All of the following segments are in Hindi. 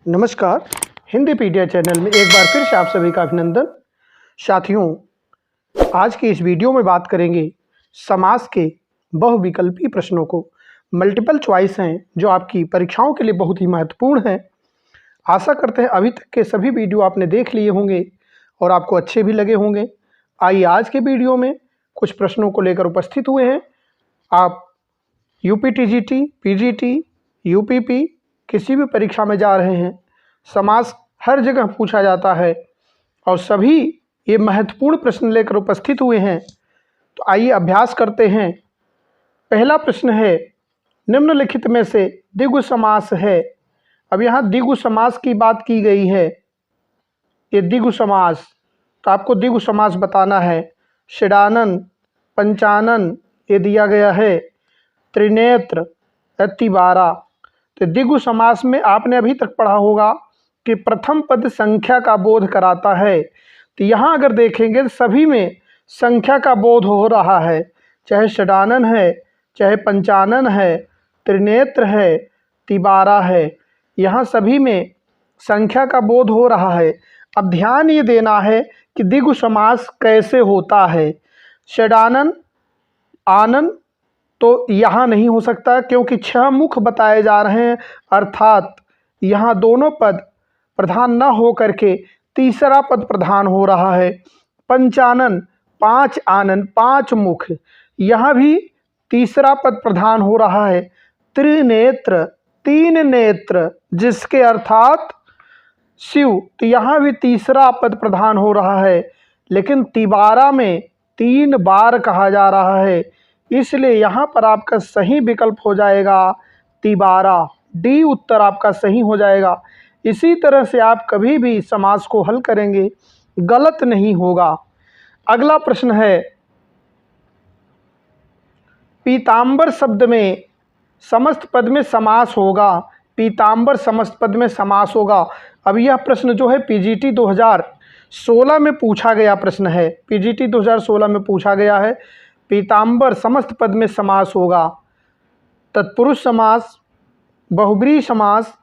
नमस्कार। हिंदी पीडिया चैनल में एक बार फिर से आप सभी का अभिनंदन। साथियों, आज की इस वीडियो में बात करेंगे समास के बहुविकल्पी प्रश्नों को। मल्टीपल चॉइस हैं जो आपकी परीक्षाओं के लिए बहुत ही महत्वपूर्ण हैं। आशा करते हैं अभी तक के सभी वीडियो आपने देख लिए होंगे और आपको अच्छे भी लगे होंगे। आइए आज के वीडियो में कुछ प्रश्नों को लेकर उपस्थित हुए हैं। आप यूपीटीजीटी, पीजीटी, यूपीपी किसी भी परीक्षा में जा रहे हैं, समास हर जगह पूछा जाता है और सभी ये महत्वपूर्ण प्रश्न लेकर उपस्थित हुए हैं। तो आइए अभ्यास करते हैं। पहला प्रश्न है, निम्नलिखित में से द्विगु समास है। अब यहाँ द्विगु समास की बात की गई है। ये द्विगु समास, तो आपको द्विगु समास बताना है। षडानन, पंचानन ये दिया गया है, त्रिनेत्र, अतिबारा। तो द्विगु समास में आपने अभी तक पढ़ा होगा कि प्रथम पद संख्या का बोध कराता है। तो यहाँ अगर देखेंगे तो सभी में संख्या का बोध हो रहा है, चाहे षडानन है, चाहे पंचानन है, त्रिनेत्र है, तिबारा है, यहाँ सभी में संख्या का बोध हो रहा है। अब ध्यान ये देना है कि द्विगु समास कैसे होता है। षडानन, आनन तो यहाँ नहीं हो सकता क्योंकि 6 मुख बताए जा रहे हैं, अर्थात यहाँ दोनों पद प्रधान न हो करके तीसरा पद प्रधान हो रहा है। पंचानन, 5 आनन, 5 मुख, यहाँ भी तीसरा पद प्रधान हो रहा है। त्रिनेत्र, 3 नेत्र जिसके अर्थात शिव, तो यहाँ भी तीसरा पद प्रधान हो रहा है। लेकिन तिबारा में 3 बार कहा जा रहा है, इसलिए यहाँ पर आपका सही विकल्प हो जाएगा तिबारा। डी उत्तर आपका सही हो जाएगा। इसी तरह से आप कभी भी समास को हल करेंगे गलत नहीं होगा। अगला प्रश्न है, पीतांबर शब्द में समस्त पद में समास होगा। पीतांबर समस्त पद में समास होगा। अब यह प्रश्न जो है पीजीटी 2016 में पूछा गया प्रश्न है। पीजीटी 2016 में पूछा गया है, पीतांबर समस्त पद में समास होगा। तत्पुरुष समास, बहुब्रीहि समास,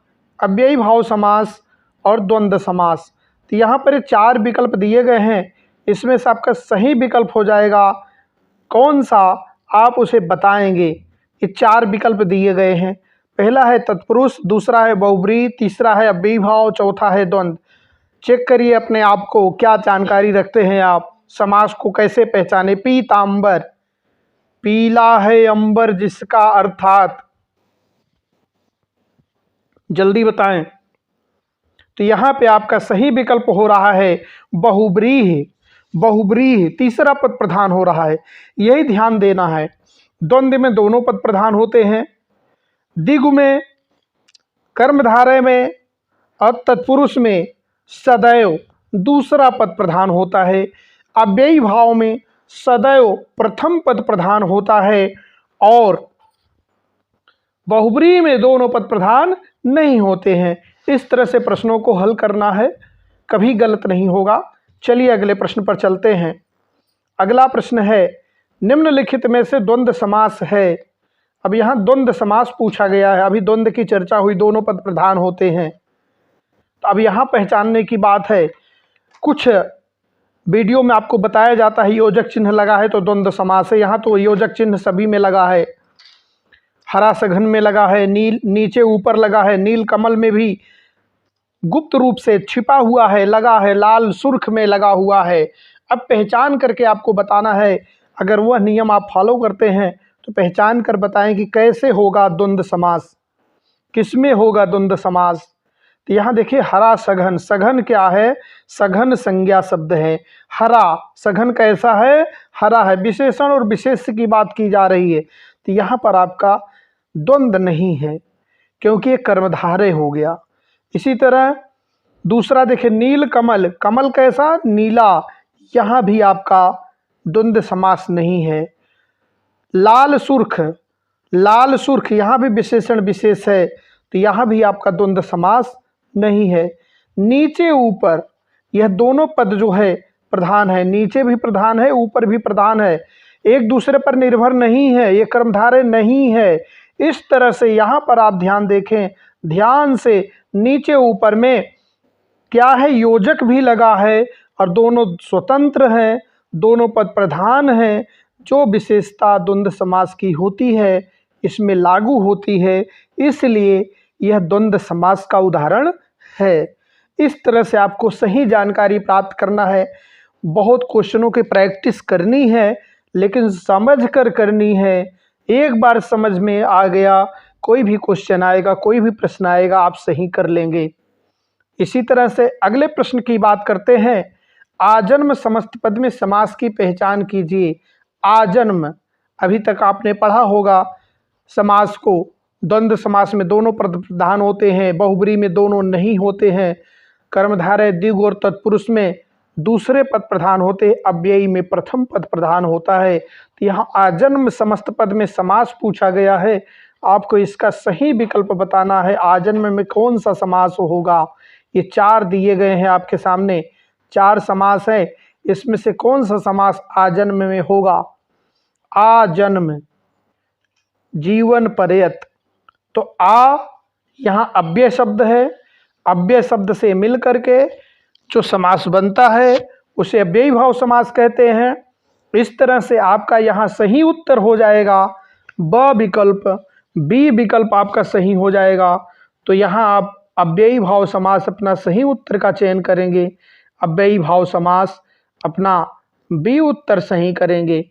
अव्ययी भाव समास और द्वंद्व समास। तो यहाँ पर ये 4 विकल्प दिए गए हैं, इसमें से आपका सही विकल्प हो जाएगा कौन सा, आप उसे बताएंगे। ये 4 विकल्प दिए गए हैं। पहला है तत्पुरुष, दूसरा है बहुब्रीहि, तीसरा है अव्ययी भाव, चौथा है द्वंद्व। चेक करिए अपने आप को, क्या जानकारी रखते हैं आप, समास को कैसे पहचाने। पीतांबर, पीला है अंबर जिसका, अर्थात जल्दी बताएं। तो यहाँ पे आपका सही विकल्प हो रहा है बहुब्रीहि। बहुब्रीहि तीसरा पद प्रधान हो रहा है, यही ध्यान देना है। द्वंद्व में दोनों पद प्रधान होते हैं, द्विगु में, कर्मधारय में और तत्पुरुष में सदैव दूसरा पद प्रधान होता है। अव्ययी भाव में सदैव प्रथम पद प्रधान होता है और बहुब्रीहि में दोनों पद प्रधान नहीं होते हैं। इस तरह से प्रश्नों को हल करना है, कभी गलत नहीं होगा। चलिए अगले प्रश्न पर चलते हैं। अगला प्रश्न है, निम्नलिखित में से द्वंद्व समास है। अब यहाँ द्वंद्व समास पूछा गया है। अभी द्वंद्व की चर्चा हुई, दोनों पद प्रधान होते हैं। तो अब यहाँ पहचानने की बात है, कुछ वीडियो में आपको बताया जाता है योजक चिन्ह लगा है तो द्वंद्व समास है। यहाँ तो योजक चिन्ह सभी में लगा है, हरा सघन में लगा है, नील नीचे ऊपर लगा है, नील कमल में भी गुप्त रूप से छिपा हुआ है, लगा है, लाल सुर्ख में लगा हुआ है। अब पहचान करके आपको बताना है। अगर वह नियम आप फॉलो करते हैं तो पहचान कर बताएं कि कैसे होगा द्वंद्व समास, किसमें होगा द्वंद्व समास। तो यहाँ देखिए, हरा सघन, सघन क्या है, सघन संज्ञा शब्द है। हरा सघन कैसा है, हरा है, विशेषण और विशेष्य की बात की जा रही है। तो यहाँ पर आपका द्वंद्व नहीं है क्योंकि ये कर्मधारय हो गया। इसी तरह दूसरा देखिए, नील कमल, कमल कैसा, नीला, यहाँ भी आपका द्वंद्व समास नहीं है। लाल सुर्ख, लाल सुर्ख, यहाँ भी विशेषण विशेष है, तो यहाँ भी आपका द्वंद्व समास नहीं है। नीचे ऊपर, यह दोनों पद जो है प्रधान है, नीचे भी प्रधान है, ऊपर भी प्रधान है, एक दूसरे पर निर्भर नहीं है, ये कर्मधारय नहीं है। इस तरह से यहाँ पर आप ध्यान देखें, ध्यान से नीचे ऊपर में क्या है, योजक भी लगा है और दोनों स्वतंत्र हैं, दोनों पद प्रधान हैं। जो विशेषता द्वंद्व समास की होती है इसमें लागू होती है, इसलिए यह द्वंद्व समास का उदाहरण है। इस तरह से आपको सही जानकारी प्राप्त करना है। बहुत क्वेश्चनों की प्रैक्टिस करनी है, लेकिन समझ कर करनी है। एक बार समझ में आ गया, कोई भी क्वेश्चन आएगा, कोई भी प्रश्न आएगा, आप सही कर लेंगे। इसी तरह से अगले प्रश्न की बात करते हैं। आजन्म समस्त पद में समास की पहचान कीजिए। आजन्म, अभी तक आपने पढ़ा होगा समास को। द्वंद्व समास में दोनों पद प्रधान होते हैं, बहुब्री में दोनों नहीं होते हैं, कर्मधारय द्विगु और तत्पुरुष में दूसरे पद प्रधान होते हैं, अव्ययी में प्रथम पद प्रधान होता है। तो यहाँ आजन्म समस्त पद में समास पूछा गया है। आपको इसका सही विकल्प बताना है। आजन्म में कौन सा समास होगा? ये 4 दिए गए हैं आपके सामने, 4 समास है, इसमें से कौन सा समास आजन्म में होगा? आजन्म, जीवन पर्यत। तो आ यहाँ अव्यय शब्द है, अव्यय शब्द से मिल करके जो समास बनता है उसे अव्ययी भाव समास कहते हैं। इस तरह से आपका यहाँ सही उत्तर हो जाएगा ब विकल्प, बी विकल्प आपका सही हो जाएगा। तो यहाँ आप अव्ययी भाव समास अपना सही उत्तर का चयन करेंगे, अव्ययी भाव समास अपना बी उत्तर सही करेंगे।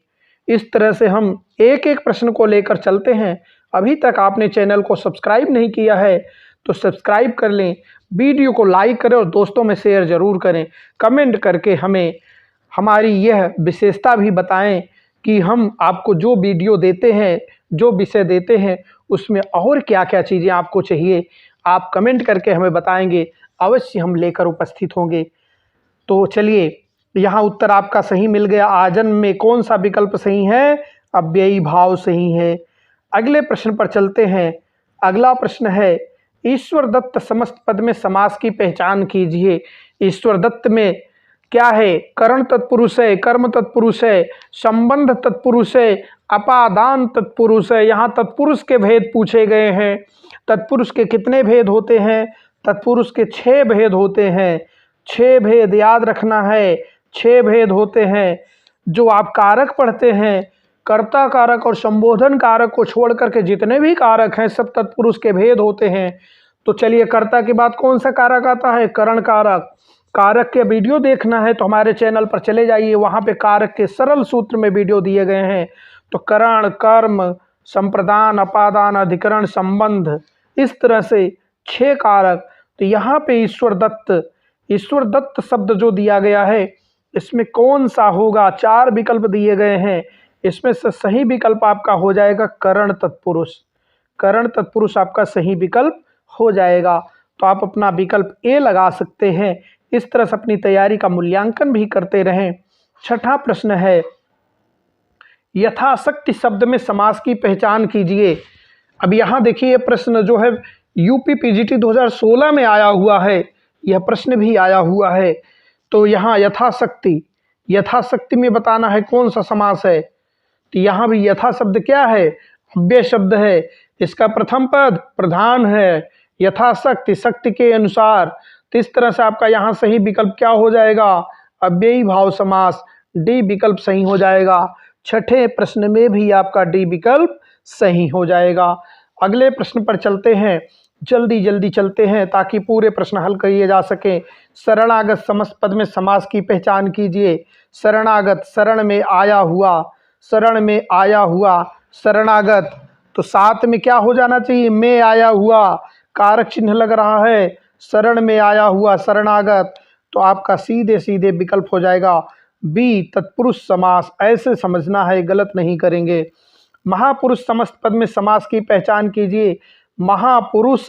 इस तरह से हम एक एक प्रश्न को लेकर चलते हैं। अभी तक आपने चैनल को सब्सक्राइब नहीं किया है तो सब्सक्राइब कर लें, वीडियो को लाइक करें और दोस्तों में शेयर ज़रूर करें। कमेंट करके हमें हमारी यह विशेषता भी बताएं कि हम आपको जो वीडियो देते हैं, जो विषय देते हैं, उसमें और क्या क्या चीज़ें आपको चाहिए। आप कमेंट करके हमें बताएंगे, अवश्य हम लेकर उपस्थित होंगे। तो चलिए, यहाँ उत्तर आपका सही मिल गया। आजन्म में कौन सा विकल्प सही है? अव्ययी भाव सही है। अगले प्रश्न पर चलते हैं। अगला प्रश्न है, ईश्वर दत्त समस्त पद में समास की पहचान कीजिए। ईश्वर दत्त में क्या है? करण तत्पुरुष है, कर्म तत्पुरुष है, संबंध तत्पुरुष है, अपादान तत्पुरुष है। यहाँ तत्पुरुष के भेद पूछे गए हैं। तत्पुरुष के कितने भेद होते हैं? तत्पुरुष के 6 भेद होते हैं। 6 भेद याद रखना है, 6 भेद होते हैं। जो आप कारक पढ़ते हैं, कर्ता कारक और संबोधन कारक को छोड़ करके जितने भी कारक हैं सब तत्पुरुष के भेद होते हैं। तो चलिए, कर्ता के बाद कौन सा कारक आता है? करण कारक। कारक के वीडियो देखना है तो हमारे चैनल पर चले जाइए, वहाँ पे कारक के सरल सूत्र में वीडियो दिए गए हैं। तो करण, कर्म, संप्रदान, अपादान, अधिकरण, संबंध, इस तरह से 6 कारक। तो यहाँ पे ईश्वर दत्त शब्द जो दिया गया है इसमें कौन सा होगा? 4 विकल्प दिए गए हैं, इसमें से सही विकल्प आपका हो जाएगा करण तत्पुरुष। करण तत्पुरुष आपका सही विकल्प हो जाएगा। तो आप अपना विकल्प ए लगा सकते हैं। इस तरह से अपनी तैयारी का मूल्यांकन भी करते रहें। छठा प्रश्न है, यथाशक्ति शब्द में समास की पहचान कीजिए। अब यहाँ देखिए, प्रश्न जो है यूपी पीजीटी 2016 में आया हुआ है, यह प्रश्न भी आया हुआ है। तो यहाँ यथाशक्ति में बताना है कौन सा समास है। तो यहाँ भी यथा शब्द क्या है? अव्यय शब्द है, इसका प्रथम पद प्रधान है, यथाशक्ति, शक्ति के अनुसार। तो इस तरह से आपका यहाँ सही विकल्प क्या हो जाएगा? अव्ययी भाव समास, डी विकल्प सही हो जाएगा। छठे प्रश्न में भी आपका डी विकल्प सही हो जाएगा। अगले प्रश्न पर चलते हैं, जल्दी जल्दी चलते हैं ताकि पूरे प्रश्न हल किए जा सके। शरणागत समस्त पद में समास की पहचान कीजिए। शरणागत, शरण में आया हुआ, शरण में आया हुआ, शरणागत। तो साथ में क्या हो जाना चाहिए? में आया हुआ, कारक चिन्ह लग रहा है, शरण में आया हुआ, शरणागत। तो आपका सीधे सीधे विकल्प हो जाएगा बी, तत्पुरुष समास। ऐसे समझना है, गलत नहीं करेंगे। महापुरुष समस्त पद में समास की पहचान कीजिए। महापुरुष,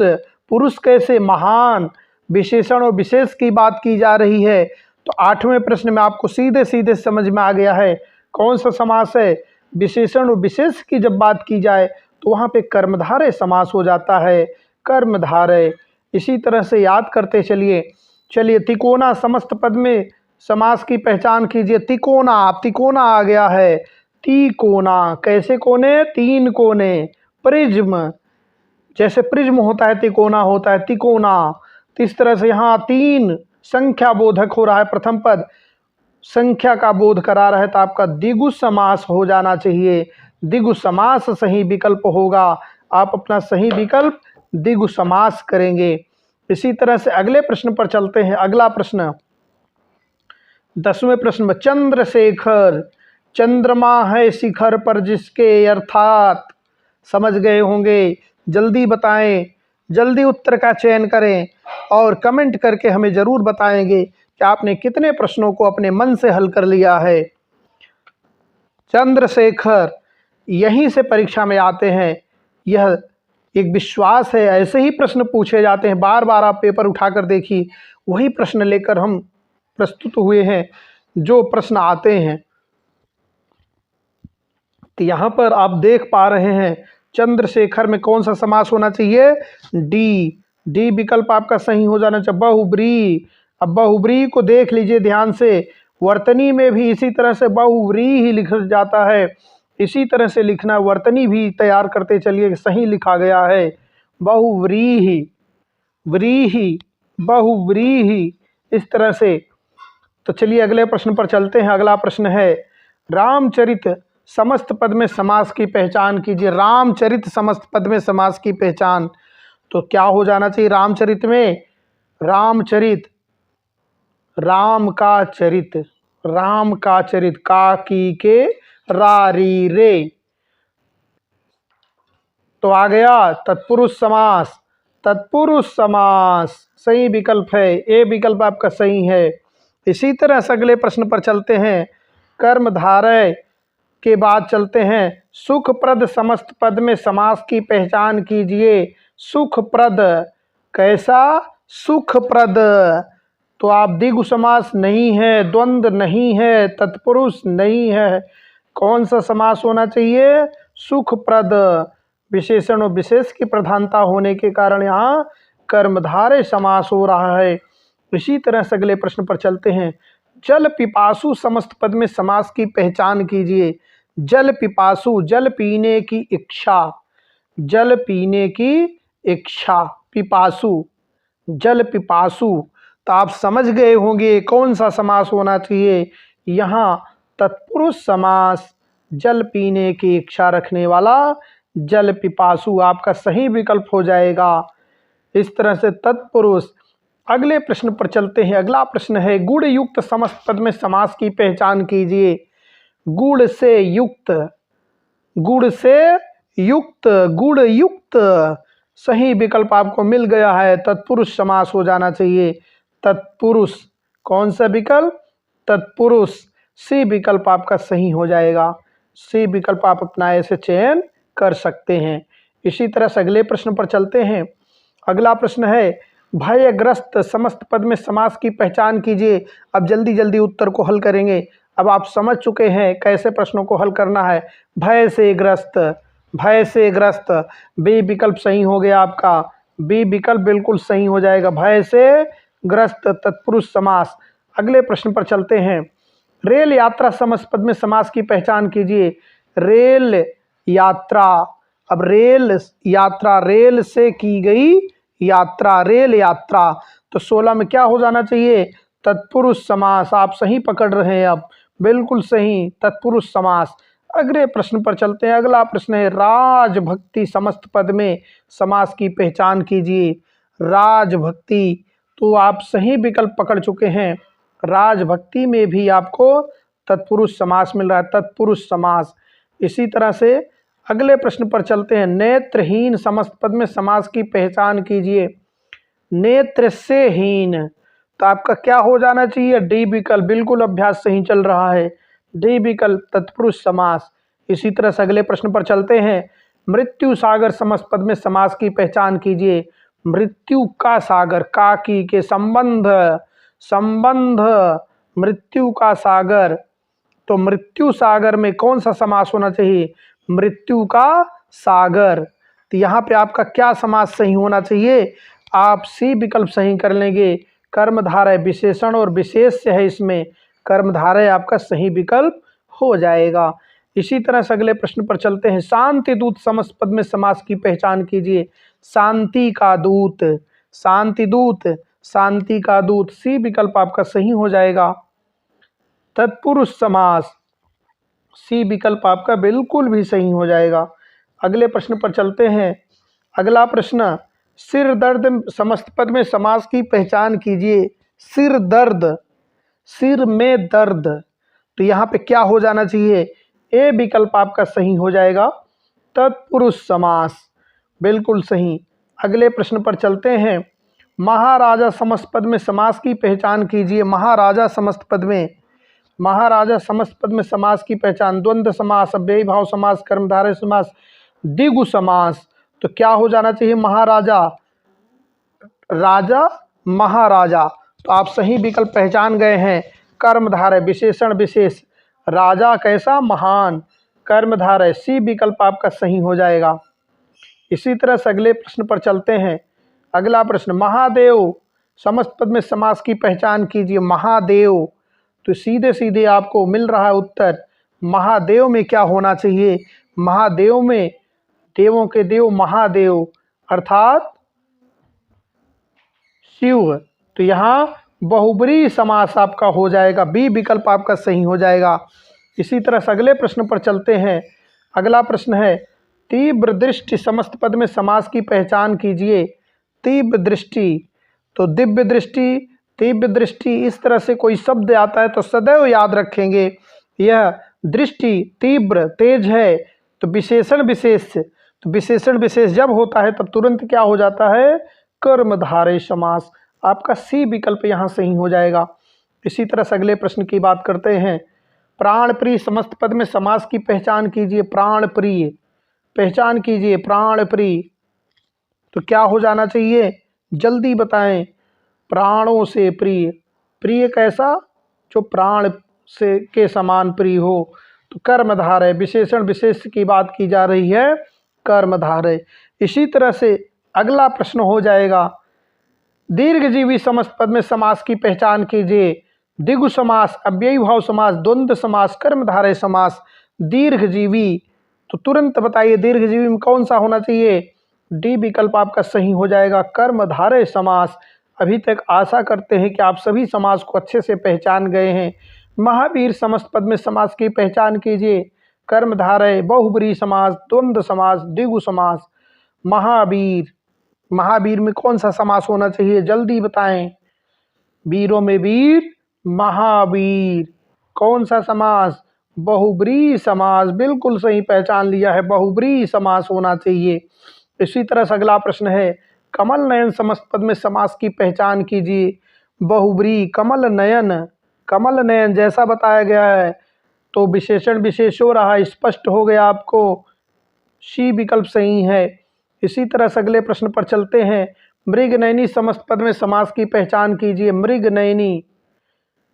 पुरुष कैसे? महान, विशेषण और विशेष की बात की जा रही है। तो 8वें प्रश्न में आपको सीधे सीधे समझ में आ गया है कौन सा समास है। विशेषण और विशेष की जब बात की जाए तो वहाँ पे कर्मधारय समास हो जाता है, कर्मधारय। इसी तरह से याद करते चलिए तिकोना समस्त पद में समास की पहचान कीजिए। तिकोना आ गया है। तिकोना कैसे कोने? 3 कोने। प्रिज्म, जैसे प्रिज्म होता है, तिकोना होता है, तिकोना। तो इस तरह से यहाँ 3 संख्या बोधक हो रहा है, प्रथम पद संख्या का बोध करा रहा है, तो आपका द्विगु समास हो जाना चाहिए। द्विगु समास सही विकल्प होगा। आप अपना सही विकल्प द्विगु समास करेंगे। इसी तरह से अगले प्रश्न पर चलते हैं। अगला प्रश्न 10वें प्रश्न में, चंद्रशेखर चंद्रमा है शिखर पर जिसके, अर्थात समझ गए होंगे। जल्दी बताएं, जल्दी उत्तर का चयन करें और कमेंट करके हमें ज़रूर बताएंगे कि आपने कितने प्रश्नों को अपने मन से हल कर लिया है। चंद्रशेखर यहीं से परीक्षा में आते हैं, यह एक विश्वास है। ऐसे ही प्रश्न पूछे जाते हैं, बार बार आप पेपर उठाकर देखिए, वही प्रश्न लेकर हम प्रस्तुत हुए हैं जो प्रश्न आते हैं। तो यहाँ पर आप देख पा रहे हैं चंद्रशेखर में कौन सा समास होना चाहिए, डी विकल्प आपका सही हो जाना चाहिए। बहुब्री, अब बहुब्री को देख लीजिए ध्यान से, वर्तनी में भी इसी तरह से बहुब्री ही लिखा जाता है, इसी तरह से लिखना। वर्तनी भी तैयार करते चलिए, सही लिखा गया है, बहुव्रीहि, व्रीहि, बहुव्रीहि, इस तरह से। तो चलिए अगले प्रश्न पर चलते हैं। अगला प्रश्न है, रामचरित समस्त पद में समास की पहचान कीजिए। रामचरित समस्त पद में समास की पहचान, तो क्या हो जाना चाहिए रामचरित में, रामचरित, राम का चरित, राम का चरित, का की के रारी रे, तो आ गया तत्पुरुष समास। तत्पुरुष समास सही विकल्प है, ए विकल्प आपका सही है। इसी तरह से अगले प्रश्न पर चलते हैं। कर्मधारय के बाद चलते हैं, सुखप्रद समस्त पद में समास की पहचान कीजिए। सुखप्रद, कैसा सुखप्रद, तो आप द्विगु समास नहीं है, द्वंद्व नहीं है, तत्पुरुष नहीं है, कौन सा समास होना चाहिए, सुखप्रद। विशेषण और विशेष की प्रधानता होने के कारण यहाँ कर्मधारय समास हो रहा है। इसी तरह से अगले प्रश्न पर चलते हैं। जल पिपासु समस्त पद में समास की पहचान कीजिए। जल पिपासु, जल पीने की इच्छा, जल पीने की इच्छा, पिपासु, जल पिपासु, तो आप समझ गए होंगे कौन सा समास होना चाहिए, यहाँ तत्पुरुष समास, जल पीने की इच्छा रखने वाला जल पिपासु आपका सही विकल्प हो जाएगा। इस तरह से तत्पुरुष। अगले प्रश्न पर चलते हैं। अगला प्रश्न है, गुण युक्त समस्त पद में समास की पहचान कीजिए। गुण से युक्त, गुण से युक्त, गुण युक्त, सही विकल्प आपको मिल गया है, तत्पुरुष समास हो जाना चाहिए। तत्पुरुष, कौन सा विकल्प, तत्पुरुष, सी विकल्प आपका सही हो जाएगा। सी विकल्प आप अपना ऐसे चयन कर सकते हैं। इसी तरह से अगले प्रश्न पर चलते हैं। अगला प्रश्न है, भयग्रस्त समस्त पद में समास की पहचान कीजिए। अब जल्दी जल्दी उत्तर को हल करेंगे। अब आप समझ चुके हैं कैसे प्रश्नों को हल करना है। भय से ग्रस्त, भय से ग्रस्त, बी विकल्प सही हो गया आपका, बी विकल्प बिल्कुल सही हो जाएगा, भय से ग्रस्त, तत्पुरुष समास। अगले प्रश्न पर चलते हैं। रेल यात्रा समस्त पद में समास की पहचान कीजिए। रेल यात्रा, अब रेल यात्रा, रेल से की गई यात्रा, रेल यात्रा, तो 16 में क्या हो जाना चाहिए, तत्पुरुष समास। आप सही पकड़ रहे हैं, अब बिल्कुल सही, तत्पुरुष समास। अगले प्रश्न पर चलते हैं। अगला प्रश्न है, राजभक्ति समस्त पद में समास की पहचान कीजिए। राजभक्ति, तो आप सही विकल्प पकड़ चुके हैं। राजभक्ति में भी आपको तत्पुरुष समास मिल रहा है, तत्पुरुष समास। इसी तरह से अगले प्रश्न पर चलते हैं। नेत्रहीन समस्त पद में समास की पहचान कीजिए। नेत्र से हीन, तो आपका क्या हो जाना चाहिए, डी विकल्प, बिल्कुल अभ्यास सही चल रहा है, डी विकल्प, तत्पुरुष समास। इसी तरह से अगले प्रश्न पर चलते हैं। मृत्यु सागर समस्त पद में समास की पहचान कीजिए। मृत्यु का सागर, का की के संबंध, संबंध, मृत्यु का सागर, तो मृत्यु सागर में कौन सा समास होना चाहिए, मृत्यु का सागर। तो यहाँ पे आपका क्या समास सही होना चाहिए, आप सी विकल्प सही कर लेंगे। कर्मधारय, विशेषण और विशेष है, इसमें कर्मधारय आपका सही विकल्प हो जाएगा। इसी तरह से अगले प्रश्न पर चलते हैं। शांति दूत समस्त पद में समास की पहचान कीजिए। शांति का दूत, शांति दूत, शांति का दूत। सी विकल्प आपका सही हो जाएगा। तत्पुरुष समास, सी विकल्प आपका बिल्कुल भी सही हो जाएगा। अगले प्रश्न पर चलते हैं। अगला प्रश्न, सिर दर्द समस्त पद में समास की पहचान कीजिए। सिर दर्द, सिर में दर्द, तो यहाँ पे क्या हो जाना चाहिए? ए विकल्प आपका सही हो जाएगा। तत्पुरुष समास, बिल्कुल सही। अगले प्रश्न पर चलते हैं। महाराजा समस्त पद में समास की पहचान कीजिए। महाराजा समस्त पद में, महाराजा समस्त पद में समास की पहचान। द्वंद्व समास, अव्ययी भाव समास, कर्मधारय समास, द्विगु समास, तो क्या हो जाना चाहिए? महाराजा, राजा, महाराजा, तो आप सही विकल्प पहचान गए हैं। कर्मधारय, विशेषण विशेष, राजा कैसा? महान, कर्मधारय, सी विकल्प आपका सही हो जाएगा। इसी तरह से अगले प्रश्न पर चलते हैं। अगला प्रश्न, महादेव समस्त पद में समास की पहचान कीजिए। महादेव, तो सीधे सीधे आपको मिल रहा है उत्तर। महादेव में क्या होना चाहिए? महादेव में देवों के देव महादेव अर्थात शिव, तो यहाँ बहुब्रीहि समास आपका हो जाएगा। बी विकल्प आपका सही हो जाएगा। इसी तरह से अगले प्रश्न पर चलते हैं। अगला प्रश्न है, तीव्र दृष्टि समस्त पद में समास की पहचान कीजिए। तीव्र दृष्टि, तो दिव्य दृष्टि, तीव्र दृष्टि, इस तरह से कोई शब्द आता है तो सदैव याद रखेंगे। यह दृष्टि तीव्र तेज है, तो विशेषण विशेष, तो विशेषण विशेष जब होता है तब तुरंत क्या हो जाता है? कर्मधारय समास। आपका सी विकल्प यहाँ सही हो जाएगा। इसी तरह से अगले प्रश्न की बात करते हैं। प्राण प्रिय समस्त पद में समास की पहचान कीजिए। प्राण प्रिय, पहचान कीजिए। प्राण प्रिय, तो क्या हो जाना चाहिए? जल्दी बताएं। प्राणों से प्रिय, प्रिय कैसा? जो प्राण से के समान प्रिय हो, तो कर्मधारय, विशेषण विशेष की बात की जा रही है, कर्मधारय। इसी तरह से अगला प्रश्न हो जाएगा, दीर्घजीवी समस्त पद में समास की पहचान कीजिए। द्विगु समास, अव्ययी भाव समास, द्वंद्व समास, कर्मधारय समास। दीर्घजीवी, तो तुरंत बताइए दीर्घजीवी में कौन सा होना चाहिए? डी विकल्प आपका सही हो जाएगा, कर्मधारय समास। अभी तक आशा करते हैं कि आप सभी समास को अच्छे से पहचान गए हैं। महावीर समस्त पद में समास की पहचान कीजिए। कर्मधारय, बहुब्रीहि समास, द्वंद्व समास, द्विगु समास। महावीर, महावीर में कौन सा समास होना चाहिए? जल्दी बताएं। वीरों में वीर, महावीर। कौन सा समास? बहुब्रीहि समास, बिल्कुल सही पहचान लिया है, बहुब्रीहि समास होना चाहिए। इसी तरह से अगला प्रश्न है, कमल नयन समस्त पद में समास की पहचान कीजिए। बहुब्रीहि, कमल नयन, कमल नयन जैसा बताया गया है, तो विशेषण विशेष हो रहा है, स्पष्ट हो गया आपको, सी विकल्प सही है। इसी तरह से अगले प्रश्न पर चलते हैं। मृगनयनी समस्त पद में समास की पहचान कीजिए। मृगनयनी,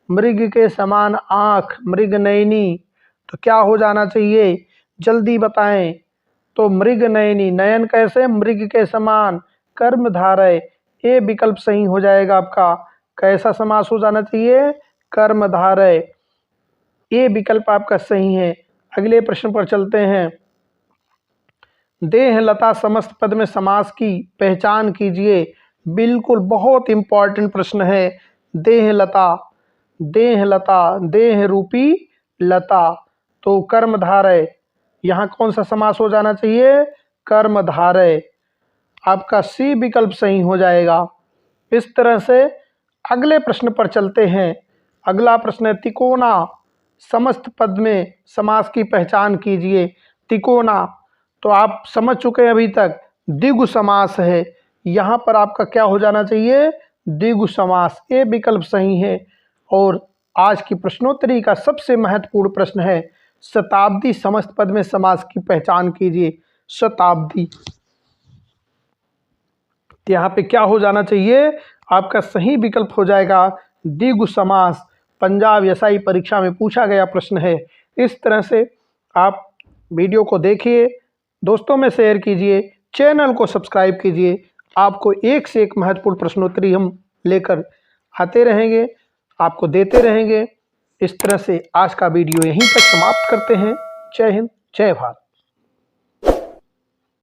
मृग के समान आँख, मृगनयनी, तो क्या हो जाना चाहिए? जल्दी बताएं। तो मृगनयनी, नयन कैसे? मृग के समान, कर्मधारय, ए विकल्प सही हो जाएगा आपका। कैसा समास हो जाना चाहिए? कर्मधारय, ए विकल्प आपका सही है। अगले प्रश्न पर चलते हैं। देहलता समस्त पद में समास की पहचान कीजिए। बिल्कुल बहुत इंपॉर्टेंट प्रश्न है। देहलता, देहलता, देह रूपी लता, तो कर्मधारय, यहाँ कौन सा समास हो जाना चाहिए? कर्मधारय। आपका सी विकल्प सही हो जाएगा। इस तरह से अगले प्रश्न पर चलते हैं। अगला प्रश्न है, तिकोना समस्त पद में समास की पहचान कीजिए। तिकोना, तो आप समझ चुके हैं अभी तक, द्विगु समास है। यहाँ पर आपका क्या हो जाना चाहिए? द्विगु समास, ये विकल्प सही है। और आज की प्रश्नोत्तरी का सबसे महत्वपूर्ण प्रश्न है, शताब्दी समस्त पद में समास की पहचान कीजिए। शताब्दी, यहाँ पे क्या हो जाना चाहिए? आपका सही विकल्प हो जाएगा द्विगु समास। पंजाब एसआई परीक्षा में पूछा गया प्रश्न है। इस तरह से आप वीडियो को देखिए, दोस्तों में शेयर कीजिए, चैनल को सब्सक्राइब कीजिए। आपको एक से एक महत्वपूर्ण प्रश्नोत्तरी हम लेकर आते रहेंगे, आपको देते रहेंगे। इस तरह से आज का वीडियो यहीं तक समाप्त करते हैं। जय हिंद, जय भारत।